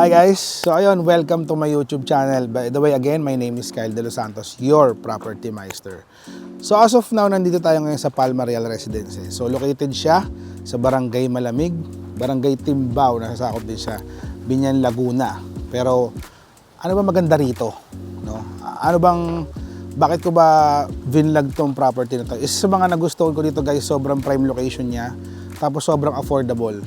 Hi guys! So ayun, welcome to my YouTube channel. By the way, again, my name is Kyle De Los Santos, your Property Meister. So as of now, nandito tayo ngayon sa Palma Real Residences. So located siya sa Barangay Malamig, Barangay Timbao, nasasakop din siya, Binyan, Laguna. Pero ano ba maganda rito? No? Bakit ko ba vinlog tong property na to? Isa sa mga nagustuhan ko dito guys, sobrang prime location niya, tapos sobrang affordable.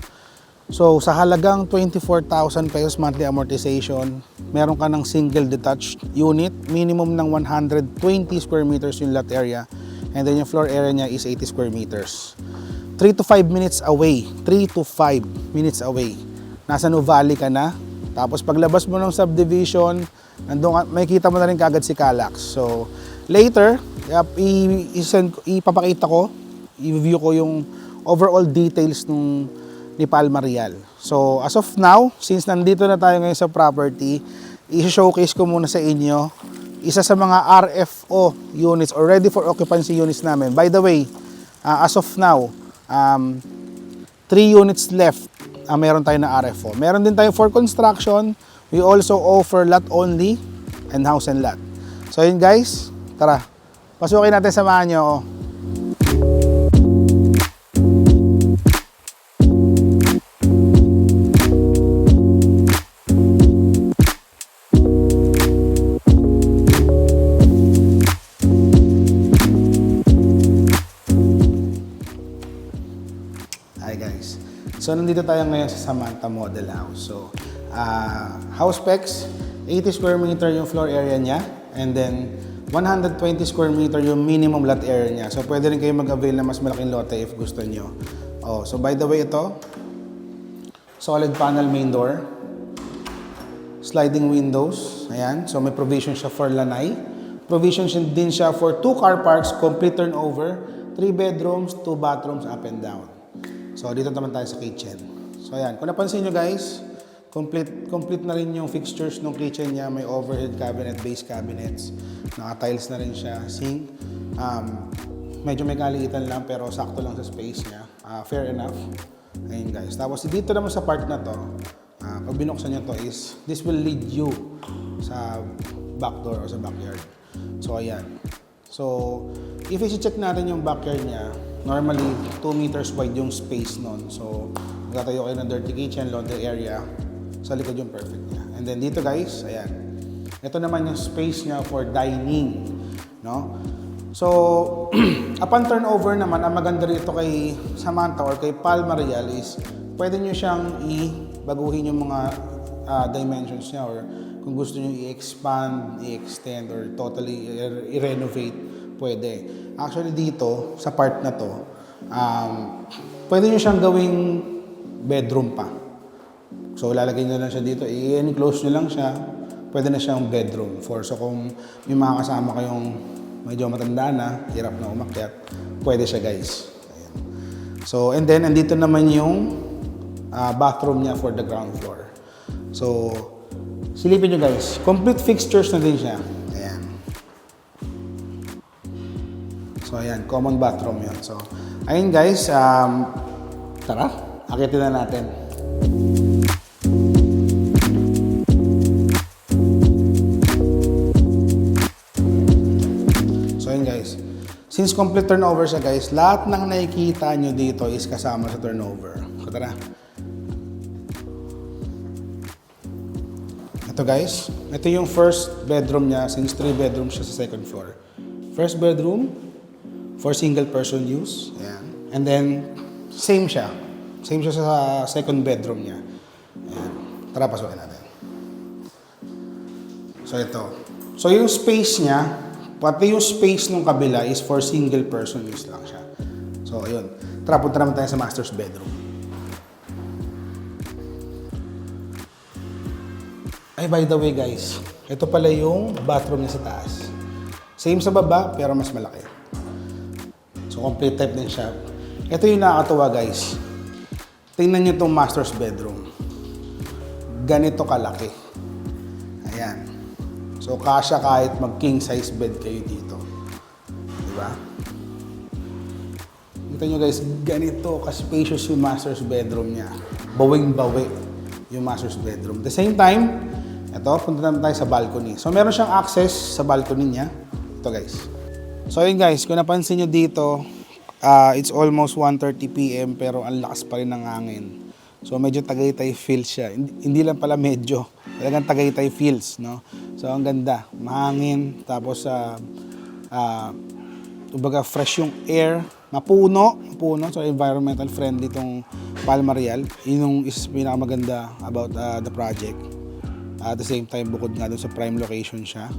So, sa halagang 24,000 pesos monthly amortization, meron ka ng single detached unit, minimum ng 120 square meters yung lot area, and then yung floor area niya is 80 square meters. 3 to 5 minutes away, 3 to 5 minutes away. Nasa Nuvali ka na, tapos paglabas mo ng subdivision, makikita mo na rin kagad si Calax. So, later, ipapakita ko, i-review ko yung overall details ni Palma Real. So, as of now, since nandito na tayo ngayon sa property, i-showcase ko muna sa inyo isa sa mga RFO units or ready for occupancy units namin. By the way, as of now, 3 units left meron tayo na RFO. Meron din tayo for construction. We also offer lot only and house and lot. So, yun guys, tara. Pasukin natin, samahan nyo ako. So, nandito tayo ngayon sa Samantha Model House. So, house specs, 80 square meter yung floor area niya, and then 120 square meter yung minimum lot area niya. So, pwede rin kayo mag-avail na mas malaking lote if gusto nyo. Oh, so, by the way, ito, solid panel main door, sliding windows, ayan. So, may provision siya for lanay. Provision din siya for 2 car parks, complete turnover, 3 bedrooms, 2 bathrooms, up and down. So, dito naman tayo sa kitchen. So, ayan. Kung napansin nyo guys, complete na rin yung fixtures ng kitchen niya. May overhead cabinet, base cabinets. Naka-tiles na rin siya. Sink. Medyo may kaliitan lang pero sakto lang sa space niya. Fair enough. Ayun guys. Tapos, dito naman sa part na to, pag binuksan nyo to is, this will lead you sa back door o sa backyard. So, ayan. So, if i-check natin yung backyard niya, normally, 2 meters wide yung space nun. So, magtatayo kayo ng dirty kitchen, laundry area. Sa likod yung perfect niya. And then dito guys, ayan. Ito naman yung space niya for dining. No? So, upon turnover naman, ang maganda rito kay Samantha or kay Palma Real is, pwede nyo siyang baguhin yung mga dimensions niya or kung gusto nyo i-expand, i-extend, or totally i-renovate, pwede. Actually dito, sa part na to, pwede nyo siyang gawing bedroom pa. So, lalagay nyo lang siya dito, i-enclose nyo lang siya, pwede na siyang bedroom. So, kung may mga kasama kayong medyo matanda na, hirap na umakyat, pwede siya guys. Ayan. So, and then, andito naman yung bathroom niya for the ground floor. So, silipin nyo guys, complete fixtures na din siya. So, ayan, common bathroom yun. So, ayun guys, tara, akitin na natin. So, ayun guys, since complete turnover siya guys, lahat ng nakikita nyo dito is kasama sa turnover. So, tara. Ito guys, ito yung first bedroom niya since 3 bedrooms siya sa second floor. First bedroom, for single person use. Ayan. And then, same siya. Same siya sa second bedroom niya. Ayan. Tara, pasukin natin. So, ito. So, yung space niya, pati yung space nung kabila is for single person use lang siya. So, ayun. Tara, punta naman tayo sa master's bedroom. Ay, by the way guys, ito pala yung bathroom niya sa taas. Same sa baba, pero mas malaki. So, complete type din siya. Ito yung nakakatuwa guys. Tingnan nyo itong master's bedroom. Ganito kalaki. Ayan. So, kasya kahit mag-king size bed kayo dito. Diba? Kita nyo guys, ganito ka-spacious yung master's bedroom niya. Bawing-bawi. yung master's bedroom. At the same time, ito, punta naman tayo sa balcony. So, meron siyang access sa balcony niya. Ito, guys. So, yun guys, kung napansin nyo dito, it's almost 1:30 p.m. pero ang lakas pa rin ng hangin. So, medyo Tagaytay feels siya. Hindi lang pala medyo. Talagang Tagaytay feels, no? So, ang ganda. Mahangin. Tapos, kumbaga fresh yung air, mapuno, so environmental friendly itong Palmarial. Yun yung isa sa pinakamaganda about the project. At the same time, bukod nga doon sa prime location siya.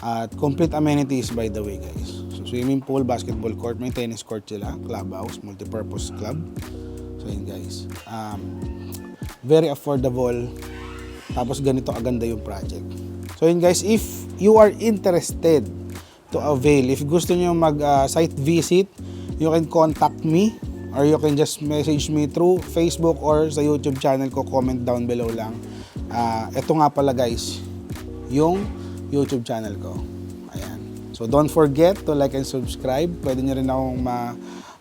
At complete amenities by the way guys. So swimming pool, basketball court, may tennis court sila, clubhouse, multipurpose club. So yun guys. Very affordable. Tapos ganito aganda yung project. So yun guys, if you are interested to avail. If gusto niyo mag-site visit, you can contact me or you can just message me through Facebook or sa YouTube channel ko, comment down below lang. Ito nga pala guys, yung YouTube channel ko. Ayan. So don't forget to like and subscribe. Pwede niyo rin akong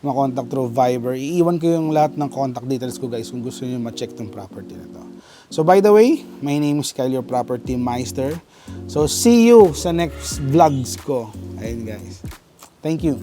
ma-contact through Viber. Iiwan ko yung lahat ng contact details ko guys kung gusto niyo ma-check tong property na to. So by the way, my name is Kyle, your property meister. So see you sa next vlogs ko. Ayun guys. Thank you.